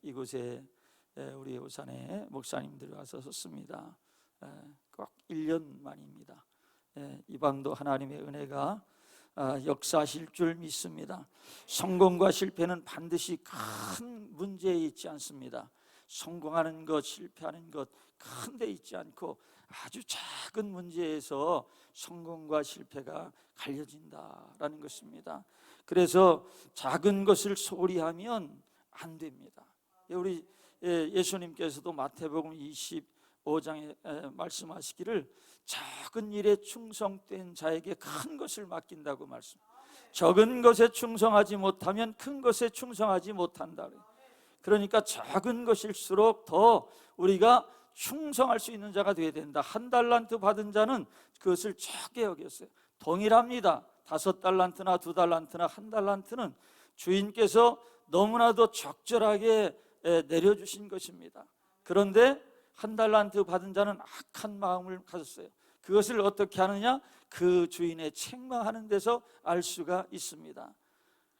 이곳에 우리 오산의 목사님들이 와서 섰습니다. 꼭 1년 만입니다. 이 방도 하나님의 은혜가 역사하실 줄 믿습니다. 성공과 실패는 반드시 큰 문제에 있지 않습니다. 성공하는 것, 실패하는 것 큰 데 있지 않고 아주 작은 문제에서 성공과 실패가 갈려진다라는 것입니다. 그래서 작은 것을 소홀히 하면 안 됩니다. 우리 예수님께서도 마태복음 25장에 말씀하시기를 작은 일에 충성된 자에게 큰 것을 맡긴다고 말씀. 적은 것에 충성하지 못하면 큰 것에 충성하지 못한다. 그러니까 작은 것일수록 더 우리가 충성할 수 있는 자가 되어야 된다. 1달란트 받은 자는 그것을 작게 여겼어요. 동일합니다. 5달란트나 2달란트나 1달란트는 주인께서 너무나도 적절하게 내려주신 것입니다. 그런데 1달란트 받은 자는 악한 마음을 가졌어요. 그것을 어떻게 하느냐? 그 주인의 책망하는 데서 알 수가 있습니다.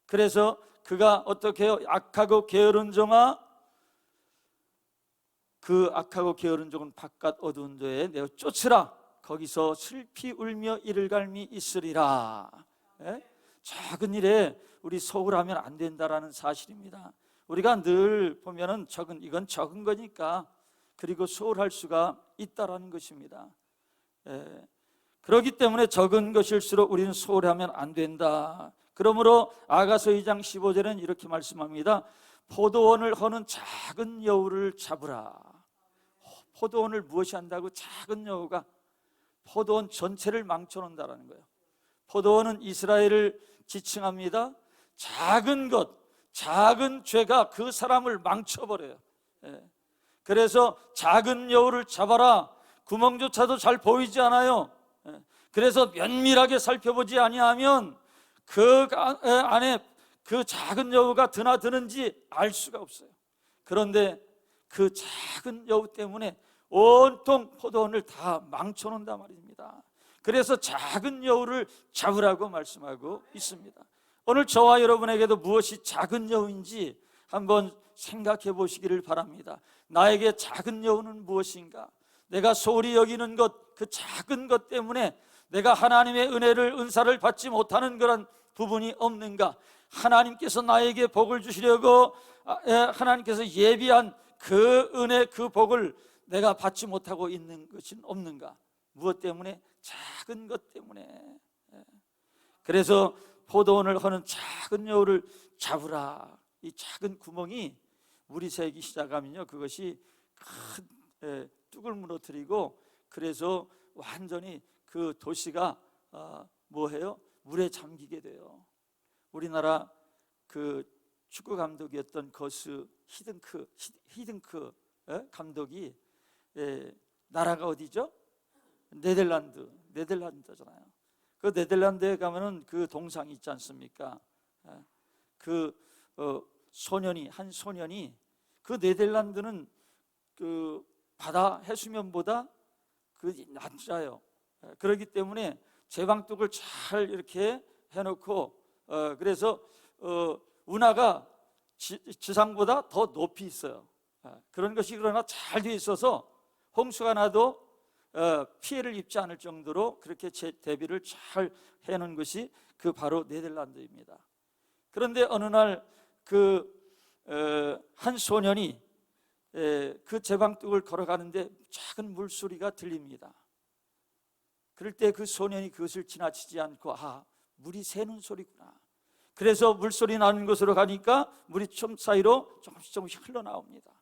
그래서 그가 어떻게 해요? 악하고 게으른 종아, 그 악하고 게으른 종은 바깥 어두운 데에 내어 쫓으라. 거기서 슬피 울며 이를 갈미 있으리라. 작은 일에 우리 소홀하면 안 된다라는 사실입니다. 우리가 늘 보면은 이건 적은 거니까 그리고 소홀할 수가 있다라는 것입니다. 그렇기 때문에 적은 것일수록 우리는 소홀하면 안 된다. 그러므로 아가서 2장 15절은 이렇게 말씀합니다. 포도원을 허는 작은 여우를 잡으라. 포도원을 무엇이 한다고? 작은 여우가 포도원 전체를 망쳐놓는다는 거예요. 포도원은 이스라엘을 지칭합니다. 작은 것, 작은 죄가 그 사람을 망쳐버려요. 그래서 작은 여우를 잡아라. 구멍조차도 잘 보이지 않아요. 그래서 면밀하게 살펴보지 아니하면 그 안에 그 작은 여우가 드나드는지 알 수가 없어요. 그런데 그 작은 여우 때문에 온통 포도원을 다 망쳐놓는단 말입니다. 그래서 작은 여우를 잡으라고 말씀하고 있습니다. 오늘 저와 여러분에게도 무엇이 작은 여우인지 한번 생각해 보시기를 바랍니다. 나에게 작은 여우는 무엇인가? 내가 소홀히 여기는 것, 그 작은 것 때문에 내가 하나님의 은혜를, 은사를 받지 못하는 그런 부분이 없는가? 하나님께서 나에게 복을 주시려고 하나님께서 예비한 그 은혜, 그 복을 내가 받지 못하고 있는 것은 없는가? 무엇 때문에? 작은 것 때문에. 그래서 포도원을 허는 작은 여우를 잡으라. 이 작은 구멍이 물이 새기 시작하면요, 그것이 큰 뚝을 무너뜨리고, 그래서 완전히 그 도시가 뭐해요? 물에 잠기게 돼요. 우리나라 그 축구 감독이었던 거스 히딩크 감독이 나라가 어디죠? 네덜란드잖아요. 그 네덜란드에 가면은 그 동상이 있지 않습니까? 그 한 소년이 그 네덜란드는 그 바다 해수면보다 그 낮아요. 그렇기 때문에 제방뚝을 잘 이렇게 해놓고 그래서 운하가 지상보다 더 높이 있어요. 그런 것이 그러나 잘 돼 있어서 홍수가 나도 피해를 입지 않을 정도로 그렇게 대비를 잘 해놓은 것이 그 바로 네덜란드입니다. 그런데 어느 날 그 한 소년이 그 제방뚝을 걸어가는데 작은 물소리가 들립니다. 그럴 때 그 소년이 그것을 지나치지 않고 물이 새는 소리구나. 그래서 물소리 나는 곳으로 가니까 물이 좀 사이로 조금씩 흘러나옵니다.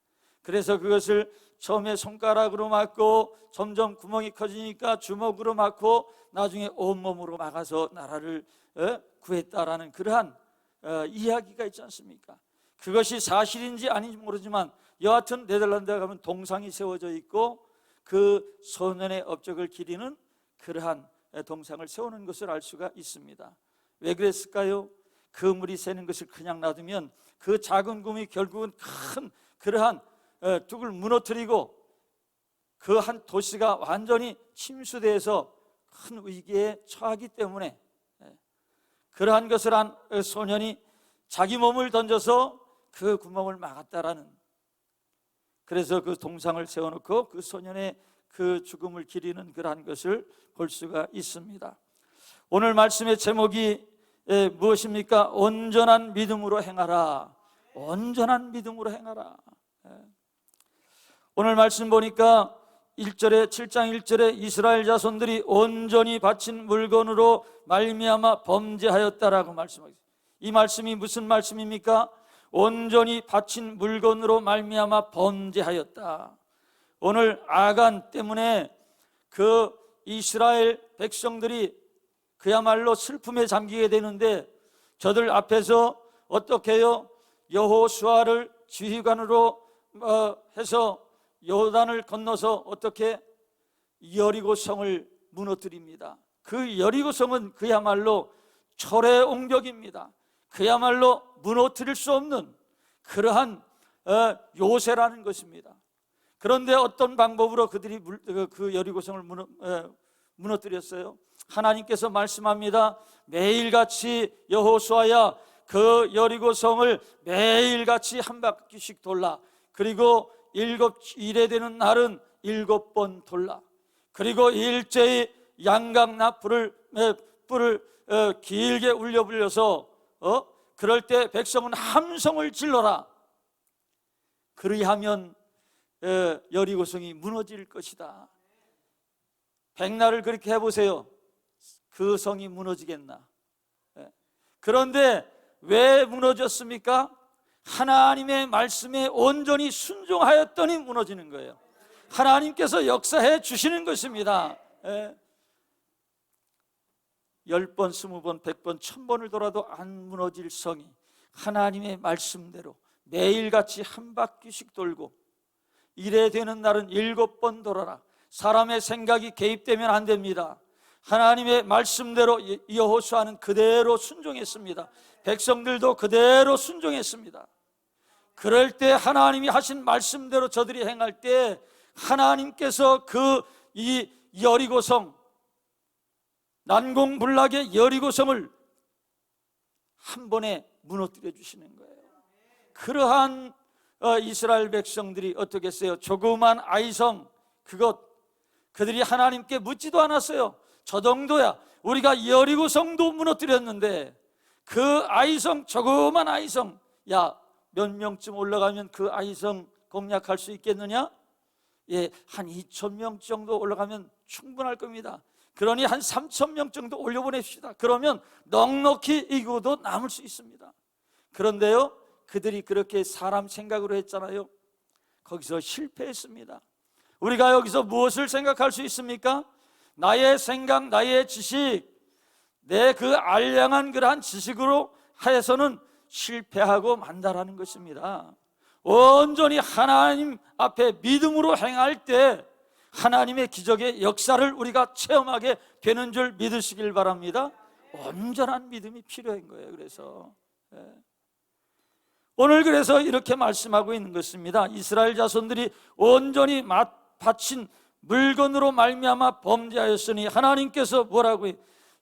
그래서 그것을 처음에 손가락으로 막고 점점 구멍이 커지니까 주먹으로 막고 나중에 온몸으로 막아서 나라를 구했다라는 그러한 이야기가 있지 않습니까? 그것이 사실인지 아닌지 모르지만 여하튼 네덜란드에 가면 동상이 세워져 있고 그 소년의 업적을 기리는 그러한 동상을 세우는 것을 알 수가 있습니다. 왜 그랬을까요? 그 물이 새는 것을 그냥 놔두면 그 작은 구멍이 결국은 큰 그러한 뚝을 무너뜨리고 그 한 도시가 완전히 침수돼서 큰 위기에 처하기 때문에 그러한 것을 한 소년이 자기 몸을 던져서 그 구멍을 막았다라는 그래서 그 동상을 세워놓고 그 소년의 그 죽음을 기리는 그러한 것을 볼 수가 있습니다. 오늘 말씀의 제목이 무엇입니까? 온전한 믿음으로 행하라. 온전한 믿음으로 행하라. 오늘 말씀 보니까 1절에 7장 1절에 이스라엘 자손들이 온전히 바친 물건으로 말미암아 범죄하였다라고 말씀하셨습니다. 이 말씀이 무슨 말씀입니까? 온전히 바친 물건으로 말미암아 범죄하였다. 오늘 아간 때문에 그 이스라엘 백성들이 그야말로 슬픔에 잠기게 되는데 저들 앞에서 어떻게 해요? 여호수아를 지휘관으로 해서 요단을 건너서 어떻게 여리고성을 무너뜨립니다. 그 여리고성은 그야말로 철의 옹벽입니다. 그야말로 무너뜨릴 수 없는 그러한 요새라는 것입니다. 그런데 어떤 방법으로 그들이 그 여리고성을 무너뜨렸어요? 하나님께서 말씀합니다. 매일같이 여호수아야 그 여리고성을 매일같이 한 바퀴씩 돌라. 그리고 일에 되는 날은 7번 돌라. 그리고 일제히 양각 뿔을 길게 울려 불려서 그럴 때 백성은 함성을 질러라. 그리하면 여리고성이 무너질 것이다. 백날을 그렇게 해보세요. 그 성이 무너지겠나? 그런데 왜 무너졌습니까? 하나님의 말씀에 온전히 순종하였더니 무너지는 거예요. 하나님께서 역사해 주시는 것입니다. 10번, 20번, 100번, 1000번을 돌아도 안 무너질 성이 하나님의 말씀대로 매일같이 한 바퀴씩 돌고 일에 되는 날은 7번 돌아라. 사람의 생각이 개입되면 안 됩니다. 하나님의 말씀대로 여호수아는 그대로 순종했습니다. 백성들도 그대로 순종했습니다. 그럴 때 하나님이 하신 말씀대로 저들이 행할 때 하나님께서 이 여리고성, 난공불락의 여리고성을 한 번에 무너뜨려 주시는 거예요. 그러한 이스라엘 백성들이 어떻게 했어요? 조그만 아이성, 그들이 하나님께 묻지도 않았어요. 저 정도야. 우리가 여리고성도 무너뜨렸는데 그 아이성, 조그만 아이성, 야, 몇 명쯤 올라가면 그 아이성 공략할 수 있겠느냐? 예, 한 2,000명 정도 올라가면 충분할 겁니다. 그러니 한 3,000명 정도 올려보냅시다. 그러면 넉넉히 이기고도 남을 수 있습니다. 그런데요, 그들이 그렇게 사람 생각으로 했잖아요. 거기서 실패했습니다. 우리가 여기서 무엇을 생각할 수 있습니까? 나의 생각, 나의 지식, 내 그 알량한 그러한 지식으로 하여서는 실패하고 만다라는 것입니다. 온전히 하나님 앞에 믿음으로 행할 때 하나님의 기적의 역사를 우리가 체험하게 되는 줄 믿으시길 바랍니다. 온전한 믿음이 필요한 거예요. 그래서 오늘 그래서 이렇게 말씀하고 있는 것입니다. 이스라엘 자손들이 온전히 바친 물건으로 말미암아 범죄하였으니 하나님께서 뭐라고 해요?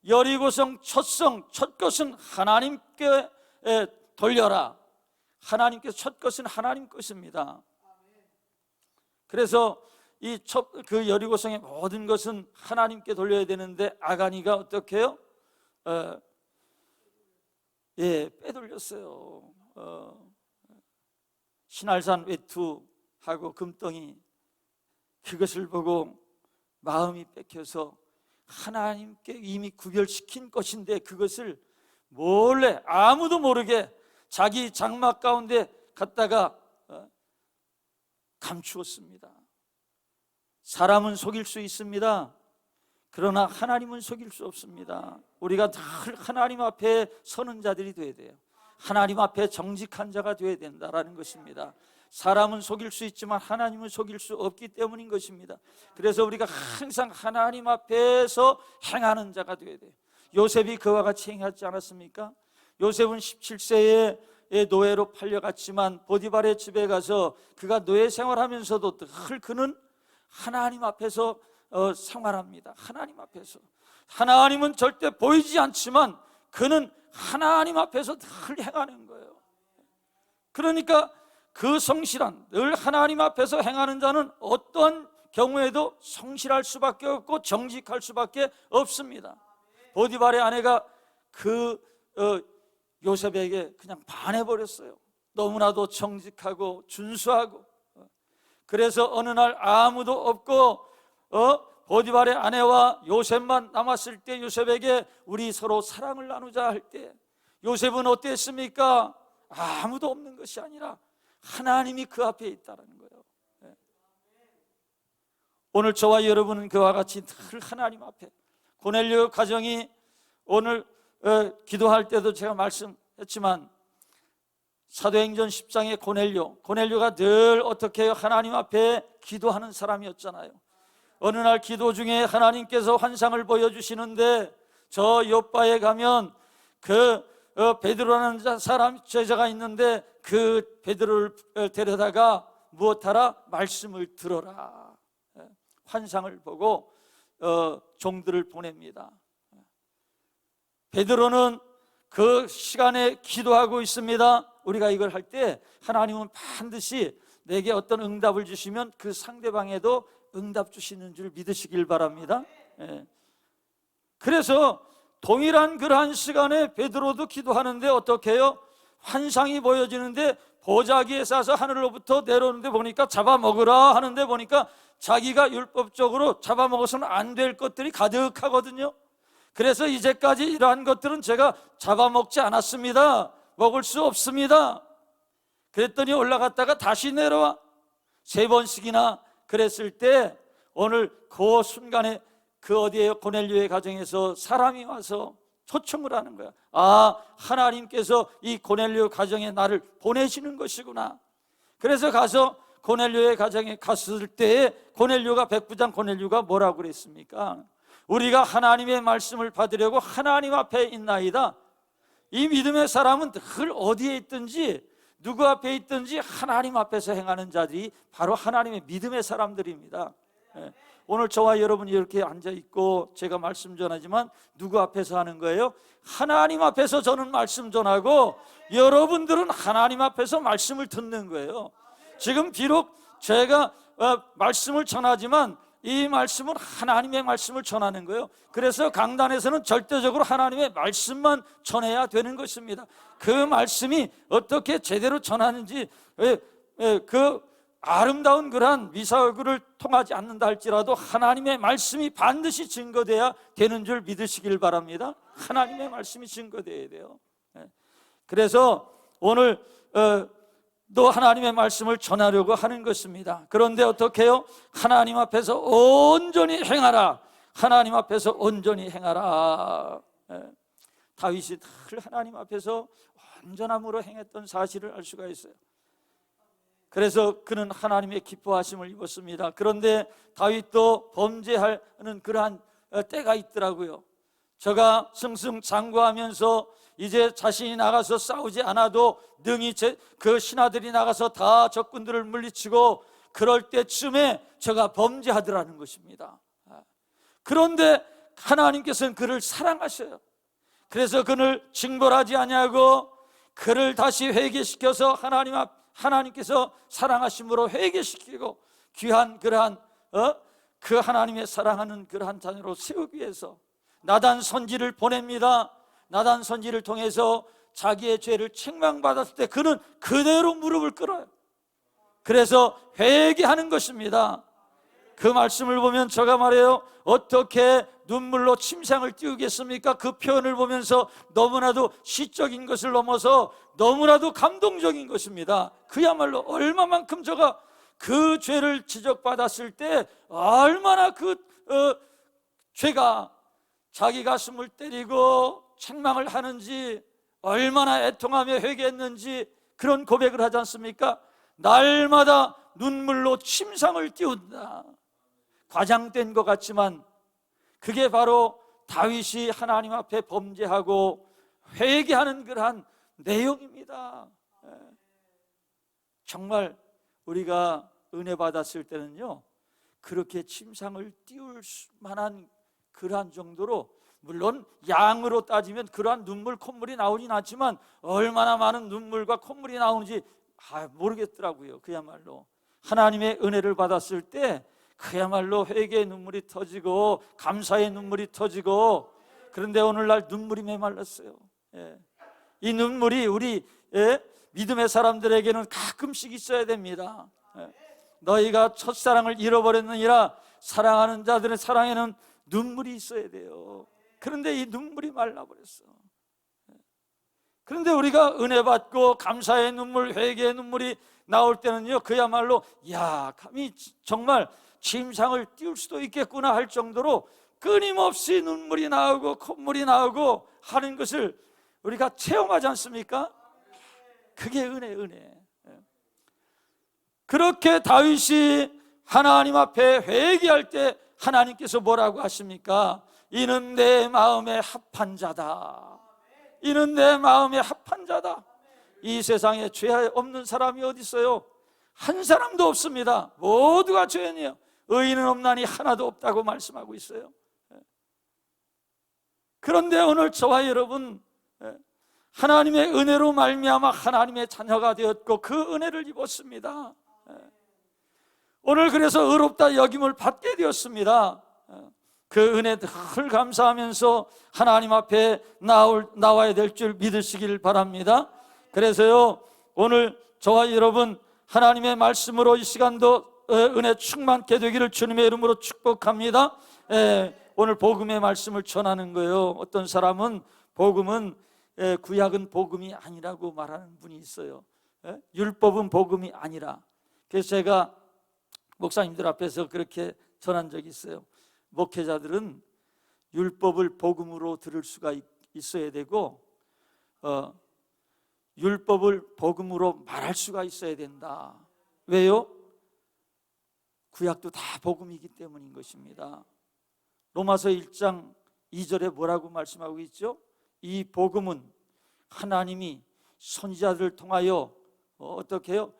여리고성 첫 것은 하나님께 돌려라. 하나님께서 첫 것은 하나님 것입니다. 그래서 그 여리고성의 모든 것은 하나님께 돌려야 되는데 아간이가 어떻게 해요? 빼돌렸어요. 신할산 외투하고 금덩이, 그것을 보고 마음이 뺏겨서 하나님께 이미 구별시킨 것인데 그것을 몰래 아무도 모르게 자기 장막 가운데 갖다가 감추었습니다. 사람은 속일 수 있습니다. 그러나 하나님은 속일 수 없습니다. 우리가 늘 하나님 앞에 서는 자들이 되어야 돼요. 하나님 앞에 정직한 자가 되어야 된다라는 것입니다. 사람은 속일 수 있지만 하나님은 속일 수 없기 때문인 것입니다. 그래서 우리가 항상 하나님 앞에서 행하는 자가 되어야 돼요. 요셉이 그와 같이 행하지 않았습니까? 요셉은 17세에 노예로 팔려갔지만 보디발의 집에 가서 그가 노예 생활하면서도 늘 그는 하나님 앞에서 생활합니다. 하나님 앞에서. 하나님은 절대 보이지 않지만 그는 하나님 앞에서 늘 행하는 거예요. 그러니까 그 성실한, 늘 하나님 앞에서 행하는 자는 어떤 경우에도 성실할 수밖에 없고 정직할 수밖에 없습니다. 보디발의 아내가 요셉에게 그냥 반해버렸어요. 너무나도 정직하고 준수하고. 그래서 어느 날 아무도 없고 보디발의 아내와 요셉만 남았을 때 요셉에게 우리 서로 사랑을 나누자 할 때 요셉은 어땠습니까? 아무도 없는 것이 아니라 하나님이 그 앞에 있다는 거예요. 오늘 저와 여러분은 그와 같이 늘 하나님 앞에, 고넬료 가정이 오늘 기도할 때도 제가 말씀했지만 사도행전 10장의 고넬료가 늘 어떻게 해요? 하나님 앞에 기도하는 사람이었잖아요. 어느 날 기도 중에 하나님께서 환상을 보여주시는데 저 요바에 가면 베드로라는 사람 제자가 있는데 그 베드로를 데려다가 무엇하라? 말씀을 들어라. 환상을 보고 종들을 보냅니다. 베드로는 그 시간에 기도하고 있습니다. 우리가 이걸 할 때 하나님은 반드시 내게 어떤 응답을 주시면 그 상대방에도 응답 주시는 줄 믿으시길 바랍니다. 그래서 동일한 그러한 시간에 베드로도 기도하는데 어떻게 해요? 환상이 보여지는데 보자기에 싸서 하늘로부터 내려오는데 보니까 잡아먹으라 하는데 보니까 자기가 율법적으로 잡아먹어서는 안 될 것들이 가득하거든요. 그래서 이제까지 이러한 것들은 제가 잡아먹지 않았습니다. 먹을 수 없습니다. 그랬더니 올라갔다가 다시 내려와 3번씩이나 그랬을 때 오늘 그 순간에 그 어디에 고넬료의 가정에서 사람이 와서 초청을 하는 거야. 하나님께서 이 고넬료 가정에 나를 보내시는 것이구나. 그래서 가서 고넬료의 가정에 갔을 때에 고넬료가 백부장 고넬료가 뭐라고 그랬습니까? 우리가 하나님의 말씀을 받으려고 하나님 앞에 있나이다. 이 믿음의 사람은 늘 어디에 있든지 누구 앞에 있든지 하나님 앞에서 행하는 자들이 바로 하나님의 믿음의 사람들입니다. 오늘 저와 여러분이 이렇게 앉아있고 제가 말씀 전하지만 누구 앞에서 하는 거예요? 하나님 앞에서 저는 말씀 전하고 여러분들은 하나님 앞에서 말씀을 듣는 거예요. 지금 비록 제가 말씀을 전하지만 이 말씀은 하나님의 말씀을 전하는 거예요. 그래서 강단에서는 절대적으로 하나님의 말씀만 전해야 되는 것입니다. 그 말씀이 어떻게 제대로 전하는지 그 아름다운 그러한 미사얼굴을 통하지 않는다 할지라도 하나님의 말씀이 반드시 증거돼야 되는 줄 믿으시길 바랍니다. 하나님의 말씀이 증거돼야 돼요. 그래서 오늘 또 하나님의 말씀을 전하려고 하는 것입니다. 그런데 어떻게 해요? 하나님 앞에서 온전히 행하라. 하나님 앞에서 온전히 행하라. 다윗이 늘 하나님 앞에서 온전함으로 행했던 사실을 알 수가 있어요. 그래서 그는 하나님의 기뻐하심을 입었습니다. 그런데 다윗도 범죄하는 그러한 때가 있더라고요. 저가 승승장구하면서 이제 자신이 나가서 싸우지 않아도 능히 그 신하들이 나가서 다 적군들을 물리치고 그럴 때쯤에 저가 범죄하더라는 것입니다. 그런데 하나님께서는 그를 사랑하셔요. 그래서 그를 징벌하지 아니하고 그를 다시 회개시켜서 하나님께서 사랑하심으로 회개시키고 귀한 그러한 그 하나님의 사랑하는 그러한 자녀로 세우기 위해서 나단 선지를 보냅니다. 나단 선지를 통해서 자기의 죄를 책망받았을 때 그는 그대로 무릎을 꿇어요. 그래서 회개하는 것입니다. 그 말씀을 보면 제가 말해요, 어떻게 눈물로 침상을 띄우겠습니까? 그 표현을 보면서 너무나도 시적인 것을 넘어서 너무나도 감동적인 것입니다. 그야말로 얼마만큼 저가 그 죄를 지적받았을 때 얼마나 죄가 자기 가슴을 때리고 책망을 하는지, 얼마나 애통하며 회개했는지 그런 고백을 하지 않습니까? 날마다 눈물로 침상을 띄운다. 과장된 것 같지만 그게 바로 다윗이 하나님 앞에 범죄하고 회개하는 그러한 내용입니다. 정말 우리가 은혜 받았을 때는요, 그렇게 침상을 띄울 만한 그러한 정도로, 물론 양으로 따지면 그러한 눈물 콧물이 나오진 않지만 얼마나 많은 눈물과 콧물이 나오는지 모르겠더라고요. 그야말로 하나님의 은혜를 받았을 때 그야말로 회개의 눈물이 터지고 감사의 눈물이 터지고, 그런데 오늘날 눈물이 메말랐어요. 이 눈물이 우리 믿음의 사람들에게는 가끔씩 있어야 됩니다. 너희가 첫사랑을 잃어버렸느니라. 사랑하는 자들의 사랑에는 눈물이 있어야 돼요. 그런데 이 눈물이 말라버렸어. 그런데 우리가 은혜 받고 감사의 눈물, 회개의 눈물이 나올 때는요, 그야말로 야, 감히 정말 침상을 띄울 수도 있겠구나 할 정도로 끊임없이 눈물이 나오고 콧물이 나오고 하는 것을 우리가 체험하지 않습니까? 그게 은혜. 그렇게 다윗이 하나님 앞에 회개할 때 하나님께서 뭐라고 하십니까? 이는 내 마음에 합한 자다. 이는 내 마음에 합한 자다. 이 세상에 죄 없는 사람이 어디 있어요? 한 사람도 없습니다. 모두가 죄인이에요. 의인은 없나니 하나도 없다고 말씀하고 있어요. 그런데 오늘 저와 여러분, 하나님의 은혜로 말미암아 하나님의 자녀가 되었고 그 은혜를 입었습니다. 오늘 그래서 의롭다 여김을 받게 되었습니다. 그 은혜 늘 감사하면서 하나님 앞에 나와야 될 줄 믿으시길 바랍니다. 그래서요, 오늘 저와 여러분 하나님의 말씀으로 이 시간도 은혜 충만케 되기를 주님의 이름으로 축복합니다. 오늘 복음의 말씀을 전하는 거예요. 어떤 사람은 복음은 구약은 복음이 아니라고 말하는 분이 있어요. 율법은 복음이 아니라. 그래서 제가 목사님들 앞에서 그렇게 전한 적이 있어요. 목회자들은 율법을 복음으로 들을 수가 있어야 되고 율법을 복음으로 말할 수가 있어야 된다. 왜요? 구약도 다 복음이기 때문인 것입니다. 로마서 1장 2절에 뭐라고 말씀하고 있죠? 이 복음은 하나님이 선지자들을 통하여 어떻게 해요?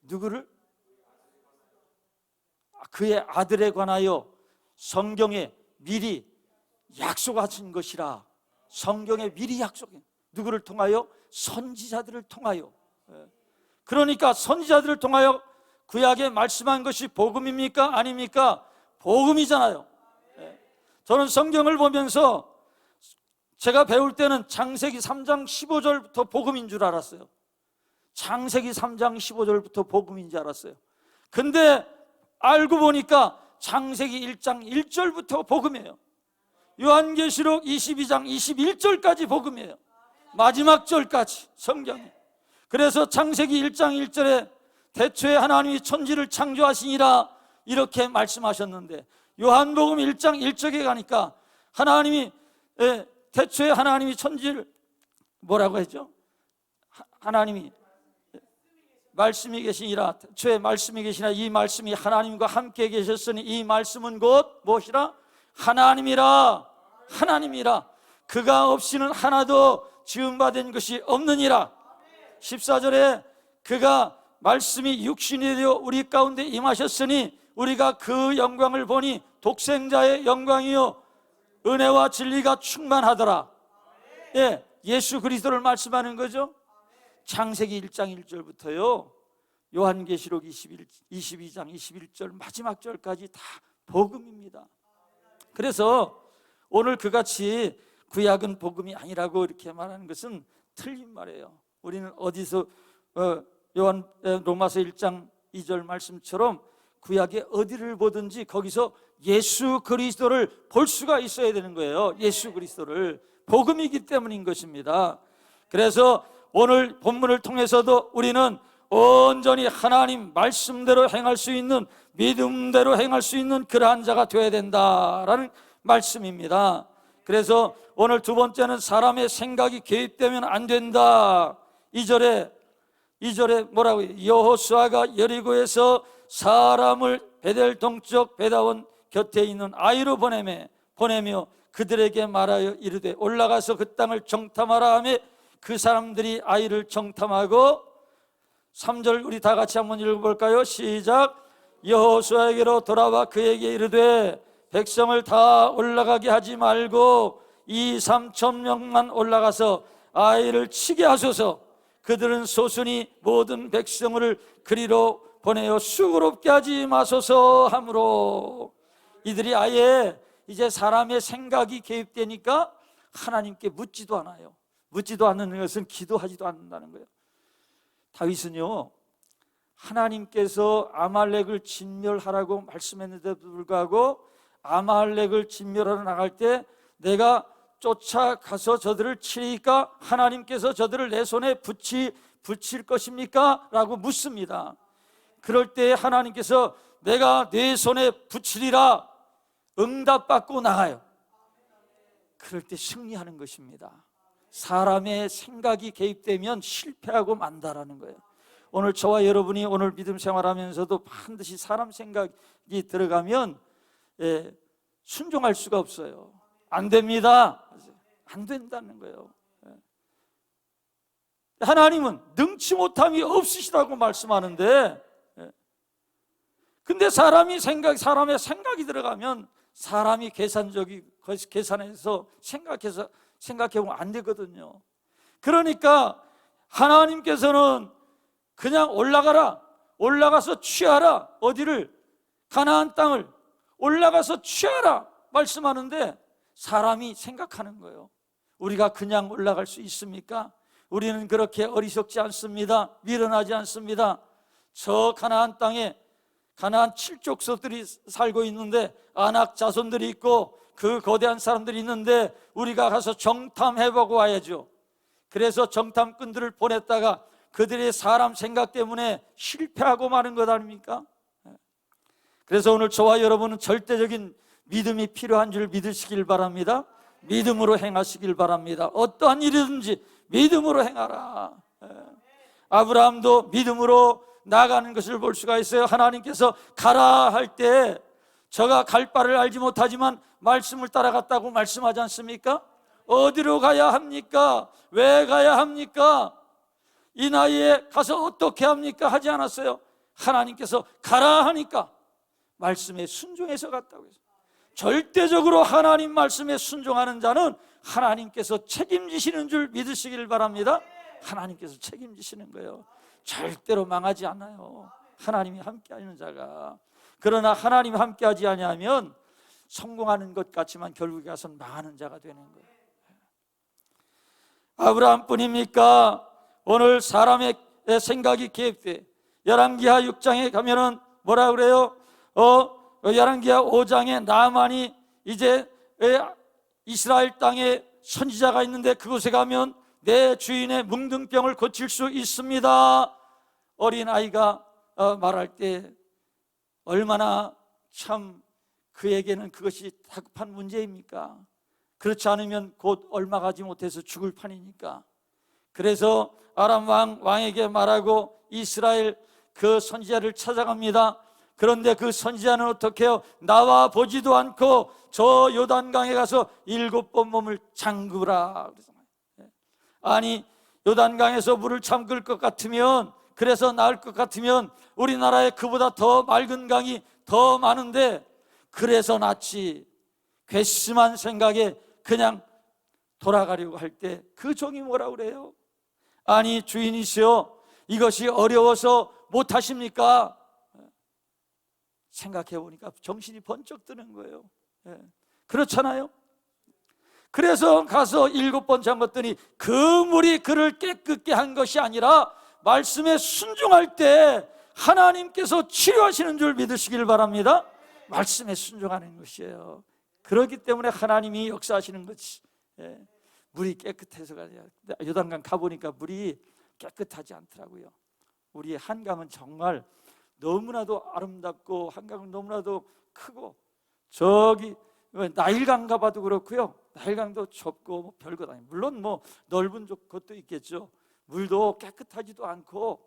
누구를? 그의 아들에 관하여 성경에 미리 약속하신 것이라. 성경에 미리 약속해. 누구를 통하여? 선지자들을 통하여. 그러니까 선지자들을 통하여 구약에 말씀한 것이 복음입니까? 아닙니까? 복음이잖아요. 저는 성경을 보면서 제가 배울 때는 창세기 3장 15절부터 복음인 줄 알았어요. 창세기 3장 15절부터 복음인 줄 알았어요. 근데 알고 보니까 창세기 1장 1절부터 복음이에요. 요한계시록 22장 21절까지 복음이에요. 마지막 절까지 성경이. 그래서 창세기 1장 1절에 태초에 하나님이 천지를 창조하시니라 이렇게 말씀하셨는데, 요한복음 1장 1절에 가니까 하나님이 태초에 하나님이 천지를 뭐라고 했죠? 하나님이 말씀이 계시니라. 태초에 말씀이 계시니라. 이 말씀이 하나님과 함께 계셨으니 이 말씀은 곧 무엇이라? 하나님이라. 하나님이라. 그가 없이는 하나도 지음받은 것이 없느니라. 14절에 그가 말씀이 육신이 되어 우리 가운데 임하셨으니 우리가 그 영광을 보니 독생자의 영광이요 은혜와 진리가 충만하더라. 예수 그리스도를 말씀하는 거죠. 창세기 1장 1절부터요 요한계시록 22장 21절 마지막 절까지 다 복음입니다. 그래서 오늘 그같이 구약은 복음이 아니라고 이렇게 말하는 것은 틀린 말이에요. 우리는 어디서 로마서 1장 2절 말씀처럼 구약의 어디를 보든지 거기서 예수 그리스도를 볼 수가 있어야 되는 거예요. 예수 그리스도를. 복음이기 때문인 것입니다. 그래서 오늘 본문을 통해서도 우리는 온전히 하나님 말씀대로 행할 수 있는, 믿음대로 행할 수 있는 그러한 자가 되어야 된다라는 말씀입니다. 그래서 오늘 두 번째는 사람의 생각이 개입되면 안 된다. 2절에 뭐라고 해요? 여호수아가 여리고에서 사람을 베델 동쪽 베다원 곁에 있는 아이로 보내며 그들에게 말하여 이르되 올라가서 그 땅을 정탐하라 하며 그 사람들이 아이를 정탐하고 3절 우리 다 같이 한번 읽어볼까요? 시작. 여호수아에게로 돌아와 그에게 이르되 백성을 다 올라가게 하지 말고 2-3천 명만 올라가서 아이를 치게 하소서. 그들은 소순이 모든 백성을 그리로 보내어 수고롭게 하지 마소서 하므로. 이들이 아예 이제 사람의 생각이 개입되니까 하나님께 묻지도 않아요. 묻지도 않는 것은 기도하지도 않는다는 거예요. 다윗은요, 하나님께서 아말렉을 진멸하라고 말씀했는데도 불구하고 아말렉을 진멸하러 나갈 때 내가 쫓아가서 저들을 치니까 하나님께서 저들을 내 손에 붙일 것입니까? 라고 묻습니다. 그럴 때 하나님께서 내가 내 손에 붙이리라 응답받고 나가요. 그럴 때 승리하는 것입니다. 사람의 생각이 개입되면 실패하고 만다라는 거예요. 오늘 저와 여러분이 오늘 믿음 생활하면서도 반드시 사람 생각이 들어가면 순종할 수가 없어요. 안 됩니다. 안 된다는 거예요. 하나님은 능치 못함이 없으시다고 말씀하는데, 근데 사람의 생각이 들어가면 사람이 계산해서 생각해보면 안 되거든요. 그러니까 하나님께서는 그냥 올라가서 취하라. 어디를? 가나안 땅을 올라가서 취하라 말씀하는데 사람이 생각하는 거예요. 우리가 그냥 올라갈 수 있습니까? 우리는 그렇게 어리석지 않습니다. 미련하지 않습니다. 저 가나안 땅에 가나안 7족속들이 살고 있는데 아낙 자손들이 있고 그 거대한 사람들이 있는데 우리가 가서 정탐해보고 와야죠. 그래서 정탐꾼들을 보냈다가 그들의 사람 생각 때문에 실패하고 마는 것 아닙니까? 그래서 오늘 저와 여러분은 절대적인 믿음이 필요한 줄 믿으시길 바랍니다. 믿음으로 행하시길 바랍니다. 어떠한 일이든지 믿음으로 행하라. 아브라함도 믿음으로 나가는 것을 볼 수가 있어요. 하나님께서 가라 할 때 저가 갈 바를 알지 못하지만 말씀을 따라갔다고 말씀하지 않습니까? 어디로 가야 합니까? 왜 가야 합니까? 이 나이에 가서 어떻게 합니까? 하지 않았어요. 하나님께서 가라 하니까 말씀에 순종해서 갔다고 했어요. 절대적으로 하나님 말씀에 순종하는 자는 하나님께서 책임지시는 줄 믿으시길 바랍니다. 하나님께서 책임지시는 거예요. 절대로 망하지 않아요. 하나님이 함께하는 자가. 그러나 하나님이 함께하지 아니하면 성공하는 것 같지만 결국에 가서는 망하는 자가 되는 거예요. 아브라함뿐입니까? 오늘 사람의 생각이 개입돼. 열왕기하 6장에 가면은 뭐라 그래요? 열왕기하 5장에 나아만이 이제 이스라엘 땅에 선지자가 있는데 그곳에 가면 내 주인의 뭉둥병을 고칠 수 있습니다. 어린아이가 말할 때 얼마나 참 그에게는 그것이 다급한 문제입니까? 그렇지 않으면 곧 얼마 가지 못해서 죽을 판이니까. 그래서 아람 왕에게 말하고 이스라엘 그 선지자를 찾아갑니다. 그런데 그 선지자는 어떻게 해요? 나와 보지도 않고 저 요단강에 가서 7번 몸을 잠그라. 아니, 요단강에서 물을 잠글 것 같으면, 그래서 나을 것 같으면 우리나라에 그보다 더 맑은 강이 더 많은데 그래서 낫지. 괘씸한 생각에 그냥 돌아가려고 할 때 그 종이 뭐라 그래요? 아니 주인이시여, 이것이 어려워서 못하십니까? 생각해 보니까 정신이 번쩍 드는 거예요. 그렇잖아요. 그래서 가서 7번 잠갔더니 그 물이 그를 깨끗게 한 것이 아니라 말씀에 순종할 때 하나님께서 치료하시는 줄 믿으시길 바랍니다. 말씀에 순종하는 것이에요. 그렇기 때문에 하나님이 역사하시는 것이. 물이 깨끗해서가 아니라, 요단강 가보니까 물이 깨끗하지 않더라고요. 우리의 한강은 정말 너무나도 아름답고 한강은 너무나도 크고, 저기 나일강 가봐도 그렇고요. 나일강도 좁고 뭐 별것 아니에요. 물론 뭐 넓은 곳도 있겠죠. 물도 깨끗하지도 않고,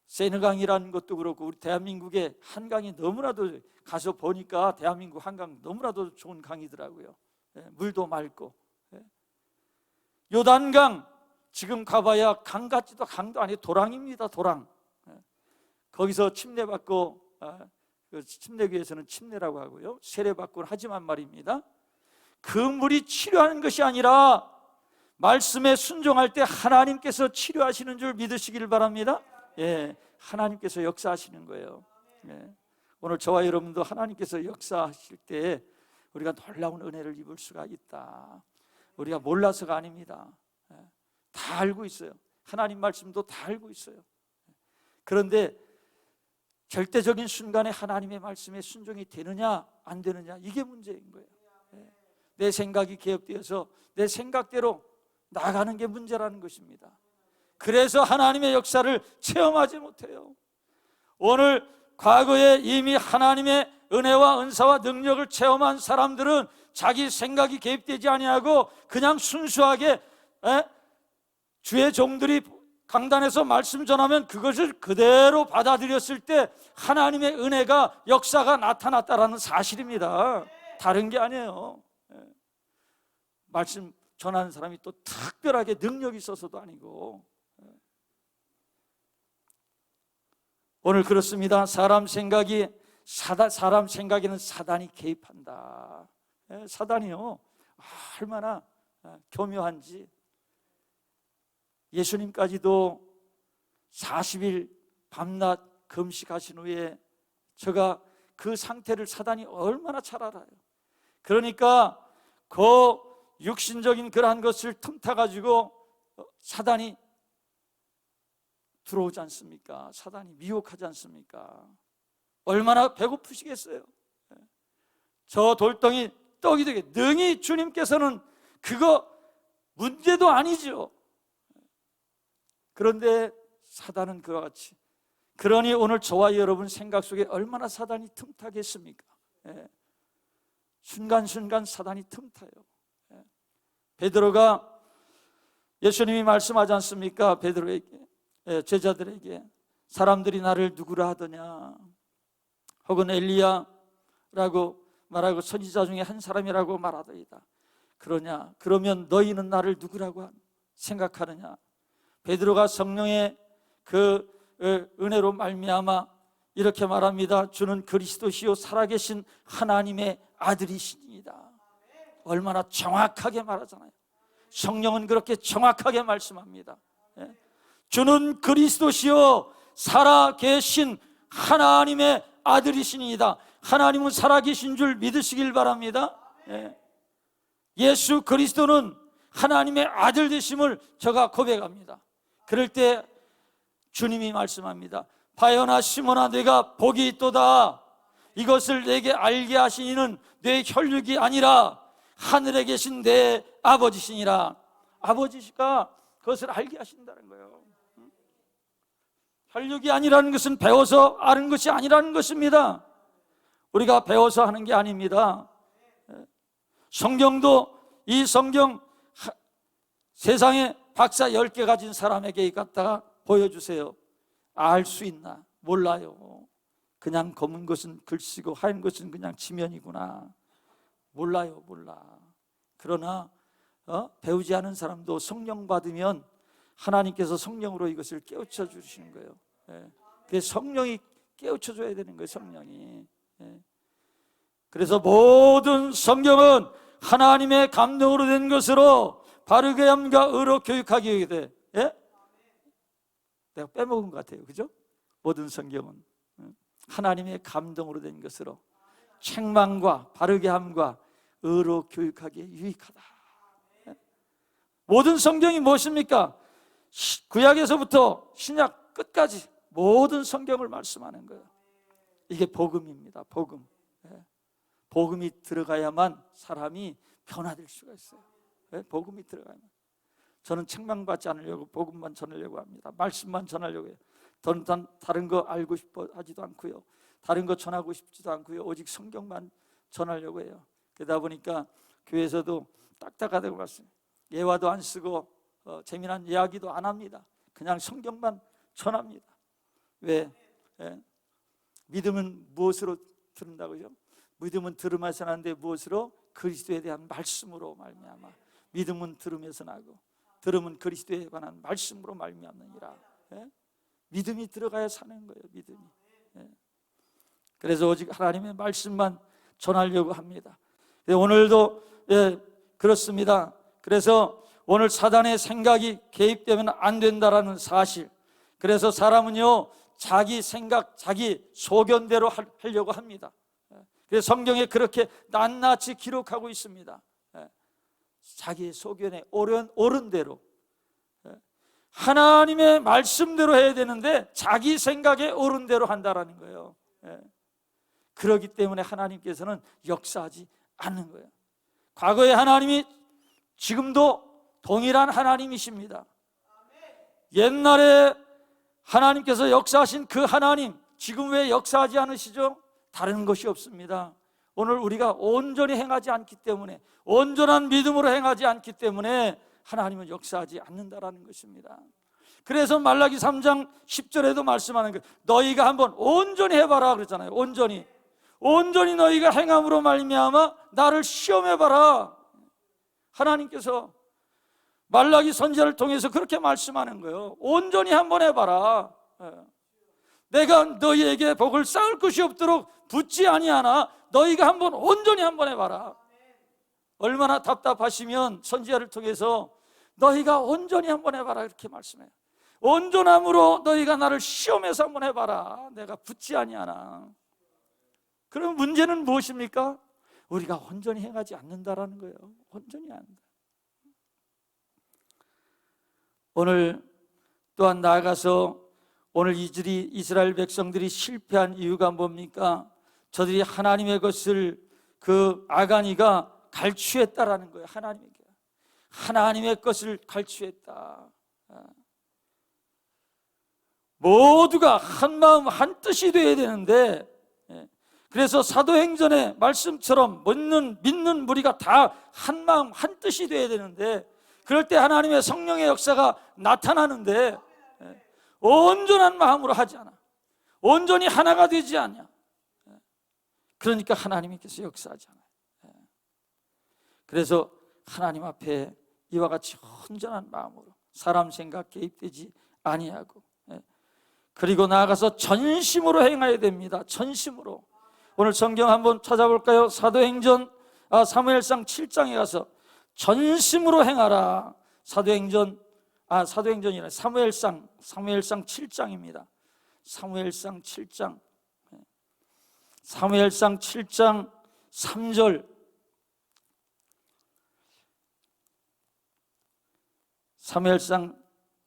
세느강이라는 것도 그렇고, 우리 대한민국의 한강이 너무나도 가서 보니까 대한민국 한강 너무나도 좋은 강이더라고요. 물도 맑고. 요단강 지금 가봐야 강 같지도, 강도 아니고 도랑입니다. 도랑. 거기서 침례받고, 그 침례교에서는 침례라고 하고요, 세례받고 하지만 말입니다, 그 물이 치료하는 것이 아니라 말씀에 순종할 때 하나님께서 치료하시는 줄 믿으시길 바랍니다. 예, 하나님께서 역사하시는 거예요. 예, 오늘 저와 여러분도 하나님께서 역사하실 때 우리가 놀라운 은혜를 입을 수가 있다. 우리가 몰라서가 아닙니다. 예, 다 알고 있어요. 하나님 말씀도 다 알고 있어요. 그런데 절대적인 순간에 하나님의 말씀에 순종이 되느냐 안 되느냐, 이게 문제인 거예요. 예, 내 생각이 개혁되어서 내 생각대로 나가는 게 문제라는 것입니다. 그래서 하나님의 역사를 체험하지 못해요. 오늘 과거에 이미 하나님의 은혜와 은사와 능력을 체험한 사람들은 자기 생각이 개입되지 아니하고 그냥 순수하게 주의 종들이 강단에서 말씀 전하면 그것을 그대로 받아들였을 때 하나님의 은혜가, 역사가 나타났다라는 사실입니다. 다른 게 아니에요. 말씀 전하는 사람이 또 특별하게 능력이 있어서도 아니고. 오늘 그렇습니다. 사람 생각에는 사단이 개입한다. 사단이요, 얼마나 교묘한지. 예수님까지도 40일 밤낮 금식하신 후에 제가 그 상태를 사단이 얼마나 잘 알아요. 그러니까 그 육신적인 그러한 것을 틈타가지고 사단이 들어오지 않습니까? 사단이 미혹하지 않습니까? 얼마나 배고프시겠어요? 저 돌덩이 떡이 되게 능히 주님께서는 그거 문제도 아니죠. 그런데 사단은 그와 같이, 그러니 오늘 저와 여러분 생각 속에 얼마나 사단이 틈타겠습니까? 순간순간 사단이 틈타요. 베드로가, 예수님이 말씀하지 않습니까? 베드로에게, 제자들에게 사람들이 나를 누구라 하더냐, 혹은 엘리야라고 말하고 선지자 중에 한 사람이라고 말하더이다. 그러냐? 그러면 너희는 나를 누구라고 생각하느냐? 베드로가 성령의 그 은혜로 말미암아 이렇게 말합니다. 주는 그리스도시요 살아계신 하나님의 아들이시니이다. 얼마나 정확하게 말하잖아요. 성령은 그렇게 정확하게 말씀합니다. 주는 그리스도시요 살아계신 하나님의 아들이시니이다. 하나님은 살아계신 줄 믿으시길 바랍니다. 예수 그리스도는 하나님의 아들 되심을 제가 고백합니다. 그럴 때 주님이 말씀합니다. 바요나 시몬아, 내가 복이 있도다. 이것을 내게 알게 하신 이는 내 혈육이 아니라 하늘에 계신 내 아버지시니라. 아버지가 그것을 알게 하신다는 거예요. 혈육이 아니라는 것은 배워서 아는 것이 아니라는 것입니다. 우리가 배워서 하는 게 아닙니다. 성경도, 이 성경 세상에 박사 10개 가진 사람에게 갖다가 보여주세요. 알 수 있나? 몰라요. 그냥 검은 것은 글씨고 하얀 것은 그냥 지면이구나. 몰라요, 몰라. 그러나 배우지 않은 사람도 성령 받으면 하나님께서 성령으로 이것을 깨우쳐 주시는 거예요. 그래서 성령이 깨우쳐 줘야 되는 거예요. 성령이. 그래서 모든 성경은 하나님의 감동으로 된 것으로 바르게 함과 의로 교육하기 위해. 내가 빼먹은 것 같아요. 그죠? 모든 성경은 하나님의 감동으로 된 것으로 책망과 바르게 함과 의로 교육하기에 유익하다. 모든 성경이 무엇입니까? 구약에서부터 신약 끝까지 모든 성경을 말씀하는 거예요. 이게 복음입니다. 복음. 복음이 들어가야만 사람이 변화될 수가 있어요. 복음이 들어가야만. 저는 책망받지 않으려고 복음만 전하려고 합니다. 말씀만 전하려고 해요. 저는 다른 거 알고 싶어 하지도 않고요. 다른 거 전하고 싶지도 않고요. 오직 성경만 전하려고 해요. 그러다 보니까 교회에서도 딱딱하다고 봤어요. 예화도 안 쓰고 재미난 이야기도 안 합니다. 그냥 성경만 전합니다. 왜? 믿음은 무엇으로 듣는다고요? 믿음은 들음에서 나는데 무엇으로? 그리스도에 대한 말씀으로 말미암아. 믿음은 들음에서 나고 들음은 그리스도에 관한 말씀으로 말미암느니라. 믿음이 들어가야 사는 거예요. 믿음이. 그래서 오직 하나님의 말씀만 전하려고 합니다. 오늘도 그렇습니다. 그래서 오늘 사단의 생각이 개입되면 안 된다라는 사실. 그래서 사람은요, 자기 생각, 자기 소견대로 하려고 합니다. 그래서 성경에 그렇게 낱낱이 기록하고 있습니다. 자기의 소견에 옳은 대로, 하나님의 말씀대로 해야 되는데 자기 생각에 옳은 대로 한다라는 거예요. 그렇기 때문에 하나님께서는 역사하지 않는 거예요. 과거의 하나님이 지금도 동일한 하나님이십니다. 옛날에 하나님께서 역사하신 그 하나님, 지금 왜 역사하지 않으시죠? 다른 것이 없습니다. 오늘 우리가 온전히 행하지 않기 때문에, 온전한 믿음으로 행하지 않기 때문에 하나님은 역사하지 않는다라는 것입니다. 그래서 말라기 3장 10절에도 말씀하는 거예요. 너희가 한번 온전히 해봐라 그랬잖아요. 온전히 너희가 행함으로 말미암아 나를 시험해봐라. 하나님께서 말라기 선지자를 통해서 그렇게 말씀하는 거예요. 온전히 한번 해봐라. 내가 너희에게 복을 쌓을 것이 없도록 붙지 아니하나 너희가 한번 온전히 한번 해봐라. 얼마나 답답하시면 선지자를 통해서 너희가 온전히 한번 해봐라 이렇게 말씀해요. 온전함으로 너희가 나를 시험해서 한번 해봐라. 내가 붙지 아니하나. 그럼 문제는 무엇입니까? 우리가 온전히 행하지 않는다라는 거예요. 온전히 안 한다. 오늘 또한 나아가서 오늘 이스라엘 백성들이 실패한 이유가 뭡니까? 저들이 하나님의 것을 그 아가니가 갈취했다라는 거예요. 하나님의 것을 갈취했다. 모두가 한 마음 한 뜻이 되어야 되는데, 그래서 사도행전의 말씀처럼 믿는 무리가 다 한 마음 한 뜻이 되어야 되는데, 그럴 때 하나님의 성령의 역사가 나타나는데 온전한 마음으로 하지 않아. 온전히 하나가 되지 않냐. 그러니까 하나님께서 역사하지 않아요. 그래서 하나님 앞에 이와 같이 온전한 마음으로 사람 생각 개입되지 아니하고, 그리고 나아가서 전심으로 행해야 됩니다. 전심으로. 오늘 성경 한번 찾아볼까요? 사도행전 사무엘상 7장에 가서 전심으로 행하라. 사무엘상 7장입니다. 사무엘상 7장 3절. 사무엘상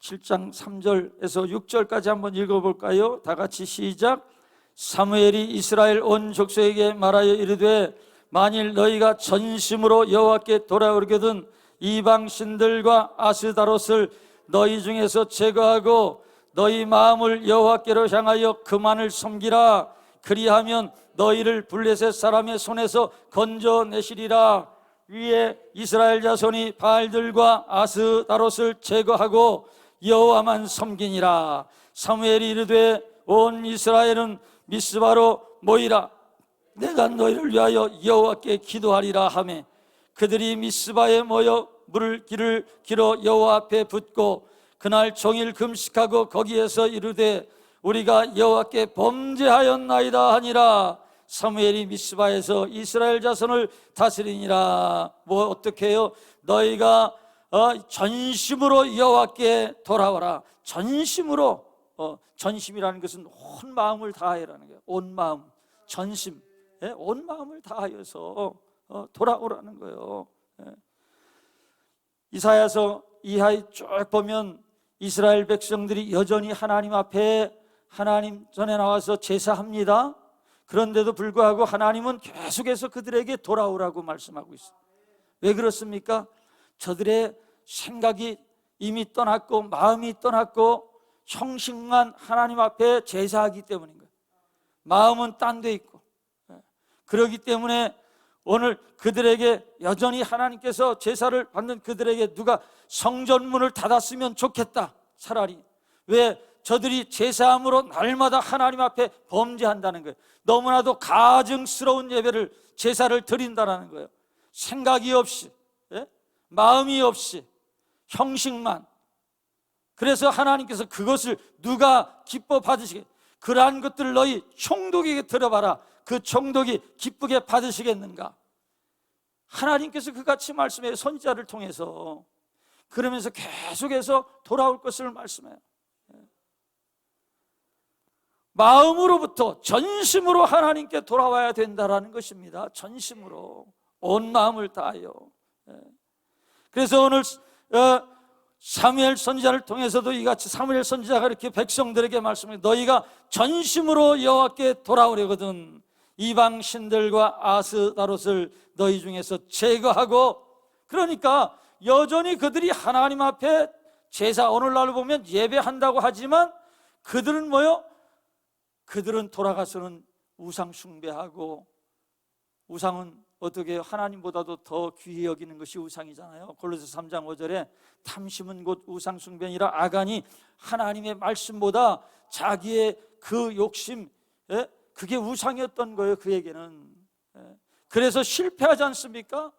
7장 3절에서 6절까지 한번 읽어볼까요? 다 같이 시작. 사무엘이 이스라엘 온 족속에게 말하여 이르되 만일 너희가 전심으로 여호와께 돌아오려거든 이방 신들과 아스다롯을 너희 중에서 제거하고 너희 마음을 여호와께로 향하여 그만을 섬기라. 그리하면 너희를 블레셋 사람의 손에서 건져내시리라. 위에 이스라엘 자손이 바알들과 아스다롯을 제거하고 여호와만 섬기니라. 사무엘이 이르되 온 이스라엘은 미스바로 모이라. 내가 너희를 위하여 여호와께 기도하리라 하매 그들이 미스바에 모여 물을 길어 여호와 앞에 붓고 그날 종일 금식하고 거기에서 이르되 우리가 여호와께 범죄하였나이다 하니라. 사무엘이 미스바에서 이스라엘 자손을 다스리니라. 뭐 어떻게 해요? 너희가 전심으로 여호와께 돌아와라. 전심으로, 전심이라는 것은 온 마음을 다하라는 거예요. 온 마음, 전심, 온 마음을 다하여서 돌아오라는 거예요. 이사야서 이하에 쭉 보면 이스라엘 백성들이 여전히 하나님 앞에 하나님 전에 나와서 제사합니다. 그런데도 불구하고 하나님은 계속해서 그들에게 돌아오라고 말씀하고 있어요. 왜 그렇습니까? 저들의 생각이 이미 떠났고 마음이 떠났고 형식만 하나님 앞에 제사하기 때문인 거예요. 마음은 딴 데 있고. 그렇기 때문에 오늘 그들에게 여전히 하나님께서 제사를 받는 그들에게 누가 성전문을 닫았으면 좋겠다. 차라리. 왜? 저들이 제사함으로 날마다 하나님 앞에 범죄한다는 거예요. 너무나도 가증스러운 예배를, 제사를 드린다는 거예요. 생각이 없이, 마음이 없이, 형식만. 그래서 하나님께서 그것을 누가 기뻐 받으시게, 그러한 것들을 너희 총독에게 들어봐라. 그 총독이 기쁘게 받으시겠는가? 하나님께서 그같이 말씀해 선지자를 통해서. 그러면서 계속해서 돌아올 것을 말씀해요. 마음으로부터 전심으로 하나님께 돌아와야 된다라는 것입니다. 전심으로 온 마음을 다하여. 그래서 오늘 사무엘 선지자를 통해서도 이같이 사무엘 선지자가 이렇게 백성들에게 말씀해, 너희가 전심으로 여호와께 돌아오려거든 이방 신들과 아스다롯을 너희 중에서 제거하고. 그러니까 여전히 그들이 하나님 앞에 제사, 오늘날로 보면 예배한다고 하지만 그들은 뭐요? 그들은 돌아가서는 우상 숭배하고, 우상은 어떻게 하나님보다도 더 귀히 여기는 것이 우상이잖아요. 골로새 3장 5절에 탐심은 곧 우상 숭배니라. 아간이 하나님의 말씀보다 자기의 그 욕심, 그게 우상이었던 거예요, 그에게는. 그래서 실패하지 않습니까?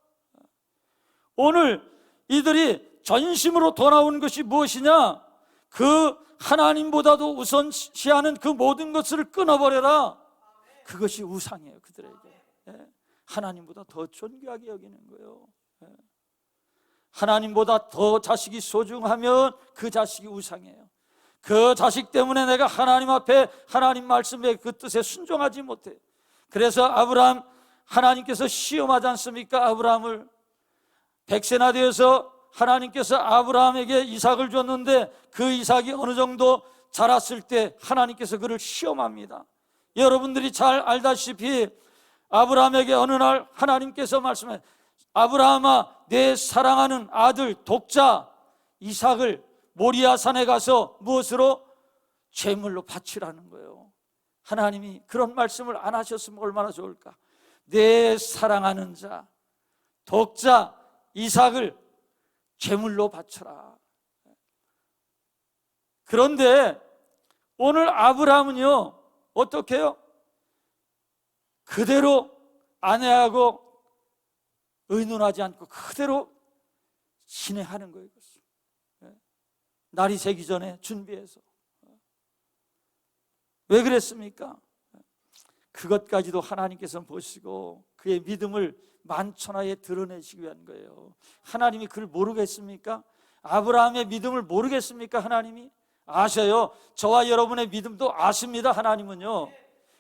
오늘 이들이 전심으로 돌아온 것이 무엇이냐? 그 하나님보다도 우선시하는 그 모든 것을 끊어버려라. 그것이 우상이에요, 그들에게. 하나님보다 더 존귀하게 여기는 거예요. 하나님보다 더 자식이 소중하면 그 자식이 우상이에요. 그 자식 때문에 내가 하나님 앞에 하나님 말씀의 그 뜻에 순종하지 못해. 그래서 아브라함, 하나님께서 시험하지 않습니까? 아브라함을 100세나 되어서 하나님께서 아브라함에게 이삭을 줬는데 그 이삭이 어느 정도 자랐을 때 하나님께서 그를 시험합니다. 여러분들이 잘 알다시피 아브라함에게 어느 날 하나님께서 말씀해, 아브라함아, 내 사랑하는 아들 독자 이삭을 모리아산에 가서 무엇으로? 제물로 바치라는 거예요. 하나님이 그런 말씀을 안 하셨으면 얼마나 좋을까. 내 사랑하는 자 독자 이삭을 제물로 바쳐라. 그런데 오늘 아브라함은요, 어떻게 해요? 그대로 아내하고 의논하지 않고 그대로 진행하는 거예요. 날이 새기 전에 준비해서. 왜 그랬습니까? 그것까지도 하나님께서는 보시고 그의 믿음을 만천하에 드러내시기 위한 거예요. 하나님이 그를 모르겠습니까? 아브라함의 믿음을 모르겠습니까? 하나님이 아셔요. 저와 여러분의 믿음도 아십니다. 하나님은요.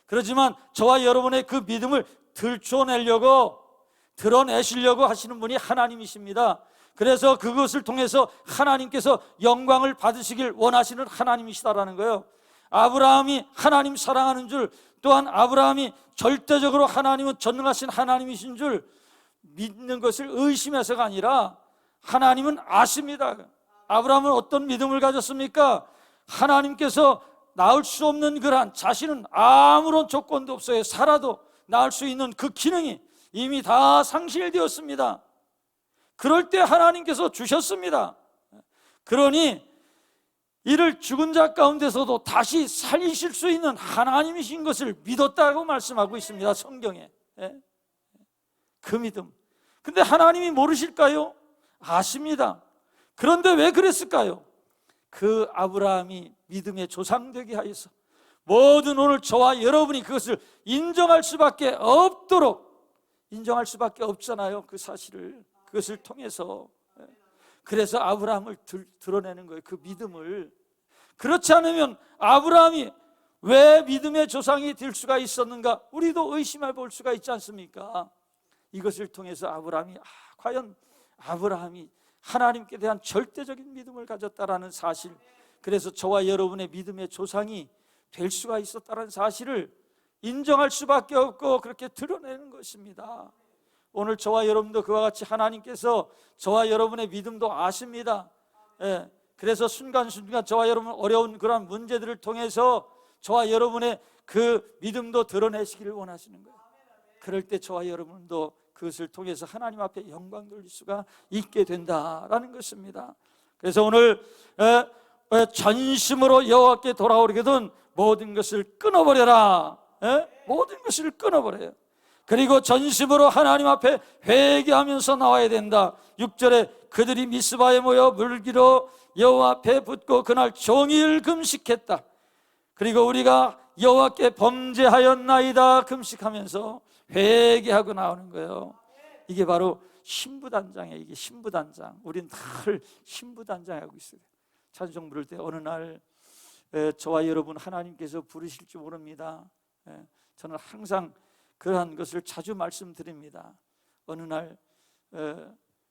그렇지만 저와 여러분의 그 믿음을 들춰내려고, 드러내시려고 하시는 분이 하나님이십니다. 그래서 그것을 통해서 하나님께서 영광을 받으시길 원하시는 하나님이시다라는 거예요. 아브라함이 하나님 사랑하는 줄, 또한 아브라함이 절대적으로 하나님은 전능하신 하나님이신 줄 믿는 것을 의심해서가 아니라 하나님은 아십니다. 아브라함은 어떤 믿음을 가졌습니까? 하나님께서 낳을 수 없는 그러한, 자신은 아무런 조건도 없어요. 살아도 낳을 수 있는 그 기능이 이미 다 상실되었습니다. 그럴 때 하나님께서 주셨습니다. 그러니 이를 죽은 자 가운데서도 다시 살리실 수 있는 하나님이신 것을 믿었다고 말씀하고 있습니다, 성경에. 그 믿음. 근데 하나님이 모르실까요? 아십니다. 그런데 왜 그랬을까요? 그 아브라함이 믿음의 조상되게 하여서 모든 오늘 저와 여러분이 그것을 인정할 수밖에 없도록, 인정할 수밖에 없잖아요, 그 사실을. 그것을 통해서. 그래서 아브라함을 드러내는 거예요, 그 믿음을. 그렇지 않으면 아브라함이 왜 믿음의 조상이 될 수가 있었는가? 우리도 의심해 볼 수가 있지 않습니까? 이것을 통해서 아브라함이 과연 아브라함이 하나님께 대한 절대적인 믿음을 가졌다라는 사실, 그래서 저와 여러분의 믿음의 조상이 될 수가 있었다는 사실을 인정할 수밖에 없고 그렇게 드러내는 것입니다. 오늘 저와 여러분도 그와 같이 하나님께서 저와 여러분의 믿음도 아십니다. 그래서 순간순간 저와 여러분 어려운 그런 문제들을 통해서 저와 여러분의 그 믿음도 드러내시기를 원하시는 거예요. 그럴 때 저와 여러분도 그것을 통해서 하나님 앞에 영광 돌릴 수가 있게 된다라는 것입니다. 그래서 오늘 전심으로 여호와께 돌아오려거든 모든 것을 끊어버려라. 모든 것을 끊어버려요. 그리고 전심으로 하나님 앞에 회개하면서 나와야 된다. 6절에 그들이 미스바에 모여 물기로 여호와 앞에 붙고 그날 종일 금식했다. 그리고 우리가 여호와께 범죄하였나이다 금식하면서 회개하고 나오는 거예요. 이게 바로 신부단장이에요. 이게 신부단장. 우린 늘 신부단장하고 있어요. 찬송 부를 때 어느 날 저와 여러분 하나님께서 부르실지 모릅니다. 저는 항상 그러한 것을 자주 말씀드립니다. 어느 날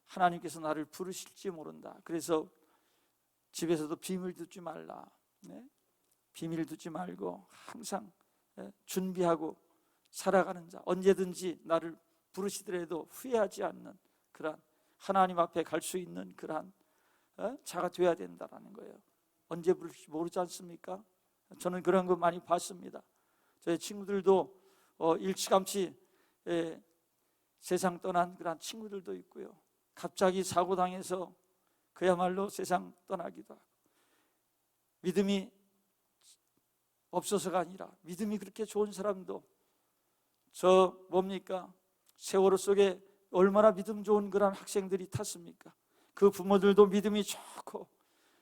하나님께서 나를 부르실지 모른다. 그래서 집에서도 비밀 두지 말라. 비밀 두지 말고 항상 준비하고 살아가는 자, 언제든지 나를 부르시더라도 후회하지 않는 그러한 하나님 앞에 갈 수 있는 그러한 자가 되어야 된다라는 거예요. 언제 부르실지 모르지 않습니까? 저는 그런 거 많이 봤습니다. 저희 친구들도 일찌감치 세상 떠난 그런 친구들도 있고요. 갑자기 사고 당해서 그야말로 세상 떠나기도 하고, 믿음이 없어서가 아니라 믿음이 그렇게 좋은 사람도 저 뭡니까? 세월호 속에 얼마나 믿음 좋은 그런 학생들이 탔습니까? 그 부모들도 믿음이 좋고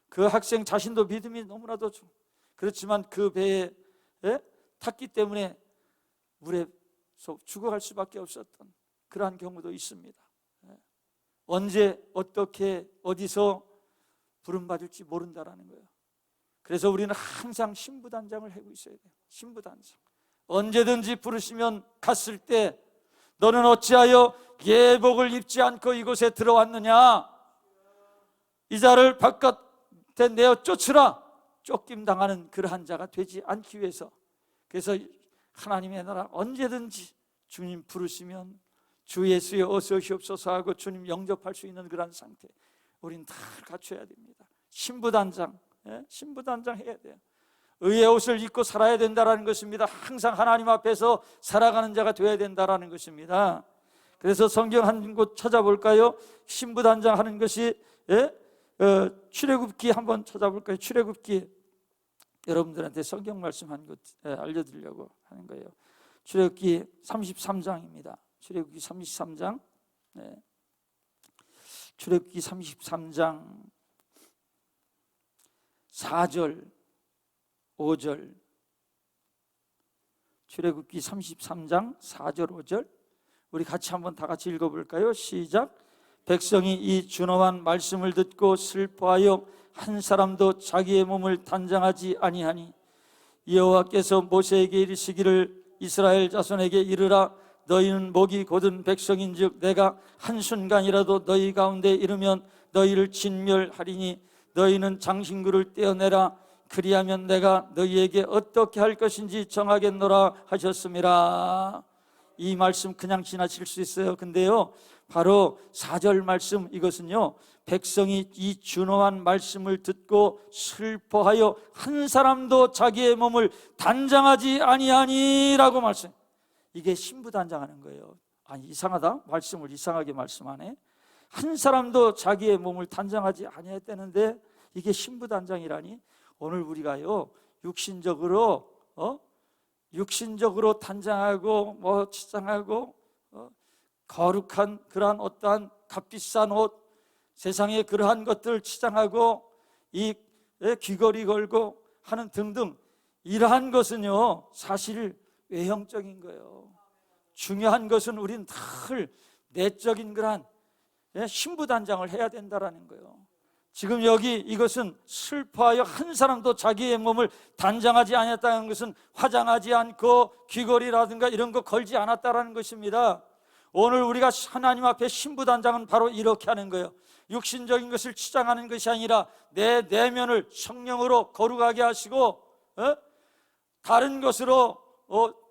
그 학생 자신도 믿음이 너무나도 좋고, 그렇지만 그 배에 탔기 때문에 물에 죽어갈 수밖에 없었던 그러한 경우도 있습니다. 언제 어떻게 어디서 부름받을지 모른다라는 거예요. 그래서 우리는 항상 신부단장을 하고 있어야 돼요. 신부단장. 언제든지 부르시면 갔을 때 너는 어찌하여 예복을 입지 않고 이곳에 들어왔느냐? 이 자를 바깥에 내어 쫓으라. 쫓김 당하는 그러한 자가 되지 않기 위해서, 그래서 하나님의 나라 언제든지 주님 부르시면 주 예수여 어서 오시옵소서 하고 주님 영접할 수 있는 그런 상태, 우린 다 갖춰야 됩니다. 신부단장, 신부단장 해야 돼요. 의의 옷을 입고 살아야 된다는 것입니다. 항상 하나님 앞에서 살아가는 자가 되어야 된다는 것입니다. 그래서 성경 한 곳 찾아볼까요? 신부단장 하는 것이 출애굽기 한번 찾아볼까요? 출애굽기, 여러분들한테 성경 말씀 한 곳 알려드리려고 하는 거예요. 출애굽기 33장입니다. 출애굽기 33장, 출애굽기 33장 4절 5절, 출애굽기 33장 4절 5절, 우리 같이 한번 다 같이 읽어볼까요? 시작. 백성이 이 준엄한 말씀을 듣고 슬퍼하여 한 사람도 자기의 몸을 단장하지 아니하니 여호와께서 모세에게 이르시기를 이스라엘 자손에게 이르라. 너희는 목이 곧은 백성인즉 내가 한순간이라도 너희 가운데 이르면 너희를 진멸하리니 너희는 장신구를 떼어내라. 그리하면 내가 너희에게 어떻게 할 것인지 정하겠노라 하셨음이라. 이 말씀 그냥 지나칠 수 있어요. 근데요, 바로 4절 말씀, 이것은요, 백성이 이 준엄한 말씀을 듣고 슬퍼하여 한 사람도 자기의 몸을 단장하지 아니하니라고 말씀. 이게 신부단장하는 거예요. 아니, 이상하다, 말씀을 이상하게 말씀하네. 한 사람도 자기의 몸을 단장하지 아니했다는데 이게 신부단장이라니. 오늘 우리가요, 육신적으로 단장하고 치장하고 거룩한 그러한 어떠한 값비싼 옷, 세상에 그러한 것들 치장하고 이 귀걸이 걸고 하는 등등, 이러한 것은요 사실 외형적인 거예요. 중요한 것은 우린 늘 내적인 그러한 신부단장을 해야 된다라는 거예요. 지금 여기 이것은 슬퍼하여 한 사람도 자기의 몸을 단장하지 않았다는 것은 화장하지 않고 귀걸이라든가 이런 거 걸지 않았다라는 것입니다. 오늘 우리가 하나님 앞에 신부단장은 바로 이렇게 하는 거예요. 육신적인 것을 치장하는 것이 아니라 내 내면을 성령으로 거룩하게 하시고 다른 것으로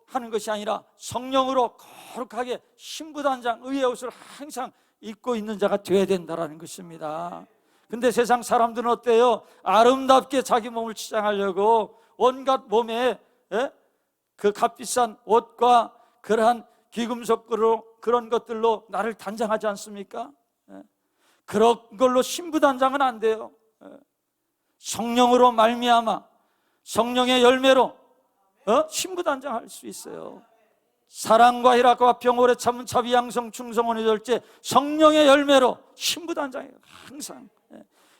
하는 것이 아니라 성령으로 거룩하게 신부단장, 의의 옷을 항상 입고 있는 자가 되어야 된다는 것입니다. 근데 세상 사람들은 어때요? 아름답게 자기 몸을 치장하려고 온갖 몸에 그 값비싼 옷과 그러한 귀금속으로 그런 것들로 나를 단장하지 않습니까? 그런 걸로 신부단장은 안 돼요. 성령으로 말미암아 성령의 열매로 신부단장할 수 있어요. 사랑과 희락과 평오래 참은 자비 양성 충성원의 절제, 성령의 열매로 신부단장이에요. 항상.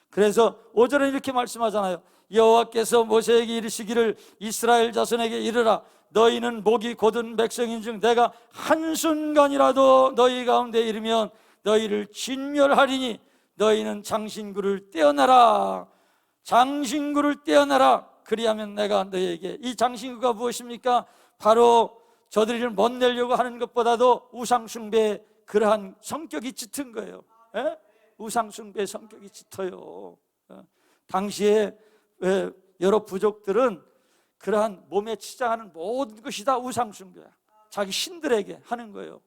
그래서 5절에 이렇게 말씀하잖아요. 여호와께서 모세에게 이르시기를 이스라엘 자손에게 이르라. 너희는 목이 곧은 백성인즉 내가 한순간이라도 너희 가운데 이르면 너희를 진멸하리니 너희는 장신구를 떼어내라. 장신구를 떼어내라. 그리하면 내가 너희에게, 이 장신구가 무엇입니까? 바로 저들을 멋내려고 하는 것보다도 우상숭배의 그러한 성격이 짙은 거예요. 예? 우상숭배의 성격이 짙어요. 당시에 여러 부족들은 그러한 몸에 치장하는 모든 것이 다 우상숭배야. 자기 신들에게 하는 거예요.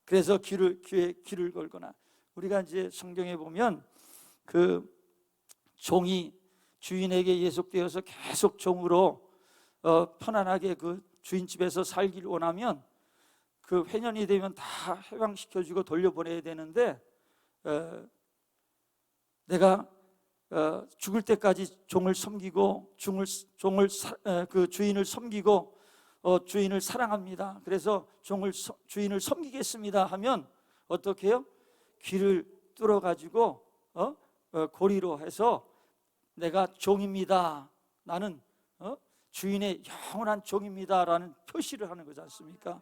그래서 귀에 귀를 걸거나, 우리가 이제 성경에 보면 그 종이 주인에게 예속되어서 계속 종으로 편안하게 그 주인 집에서 살기를 원하면 그 회년이 되면 다 해방시켜주고 돌려보내야 되는데, 내가 죽을 때까지 종을 섬기고 그 주인을 섬기고 주인을 사랑합니다. 그래서 주인을 섬기겠습니다 하면 어떻게 해요? 귀를 뚫어 가지고 고리로 해서 내가 종입니다, 나는 주인의 영원한 종입니다라는 표시를 하는 거지 않습니까?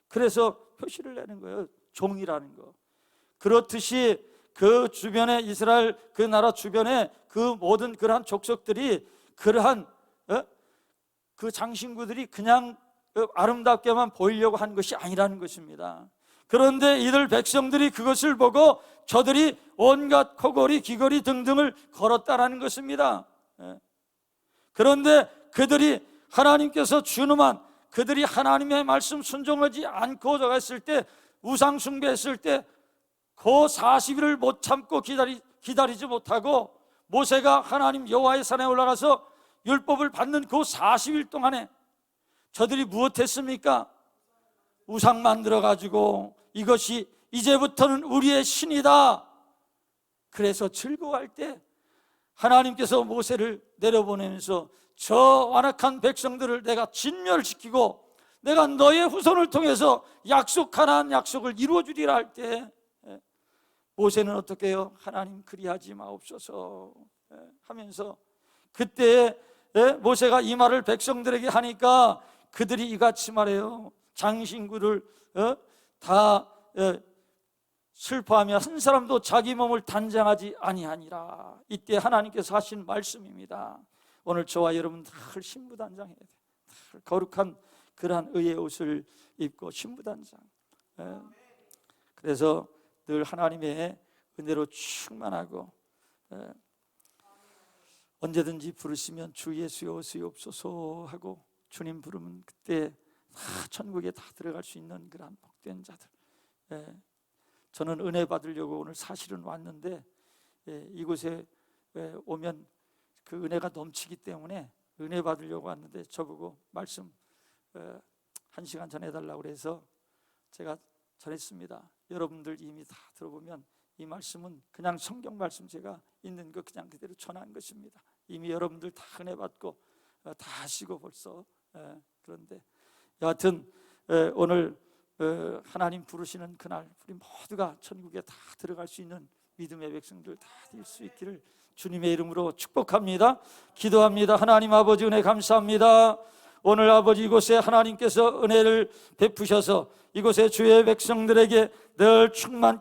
그래서 표시를 내는 거예요, 종이라는 거. 그렇듯이 그 주변에, 이스라엘 그 나라 주변에 그 모든 그러한 족속들이 그러한 그 장신구들이 그냥 아름답게만 보이려고 한 것이 아니라는 것입니다. 그런데 이들 백성들이 그것을 보고 저들이 온갖 코골이 귀걸이 등등을 걸었다라는 것입니다. 그런데 그들이 하나님께서 주님한, 그들이 하나님의 말씀 순종하지 않고 저갔을 때, 우상 숭배했을 때 그 40일을 못 참고 기다리지 못하고 모세가 하나님 여호와의 산에 올라가서 율법을 받는 그 40일 동안에 저들이 무엇했습니까? 우상 만들어 가지고 이것이 이제부터는 우리의 신이다. 그래서 즐거워할 때 하나님께서 모세를 내려보내면서 저 완악한 백성들을 내가 진멸시키고 내가 너의 후손을 통해서 약속하는 약속을 이루어주리라 할 때 모세는 어떻게 해요? 하나님 그리하지 마옵소서 하면서, 그때 모세가 이 말을 백성들에게 하니까 그들이 이같이 말해요. 장신구를 다 슬퍼하며 한 사람도 자기 몸을 단장하지 아니하니라. 이때 하나님께서 하신 말씀입니다. 오늘 저와 여러분 늘 신부단장해야 돼. 늘 거룩한 그러한 의의 옷을 입고 신부단장. 그래서 늘 하나님의 은혜로 충만하고, 언제든지 부르시면 주 예수여 오시옵소서 하고 주님 부르면 그때 천국에 다 들어갈 수 있는 그런 복된 자들. 저는 은혜 받으려고 오늘 사실은 왔는데, 이곳에 오면 그 은혜가 넘치기 때문에 은혜 받으려고 왔는데 저보고 말씀 1시간 전해달라고 그래서 제가 전했습니다. 여러분들 이미 다 들어보면 이 말씀은 그냥 성경 말씀 제가 있는 거 그냥 그대로 전한 것입니다. 이미 여러분들 다 은혜 받고 다 아시고 벌써. 그런데 여하튼 오늘 하나님 부르시는 그날 우리 모두가 천국에 다 들어갈 수 있는 믿음의 백성들 다 될 수 있기를 주님의 이름으로 축복합니다. 기도합니다. 하나님 아버지 은혜 감사합니다. 오늘 아버지 이곳에 하나님께서 은혜를 베푸셔서 이곳에 주의 백성들에게 늘 충만케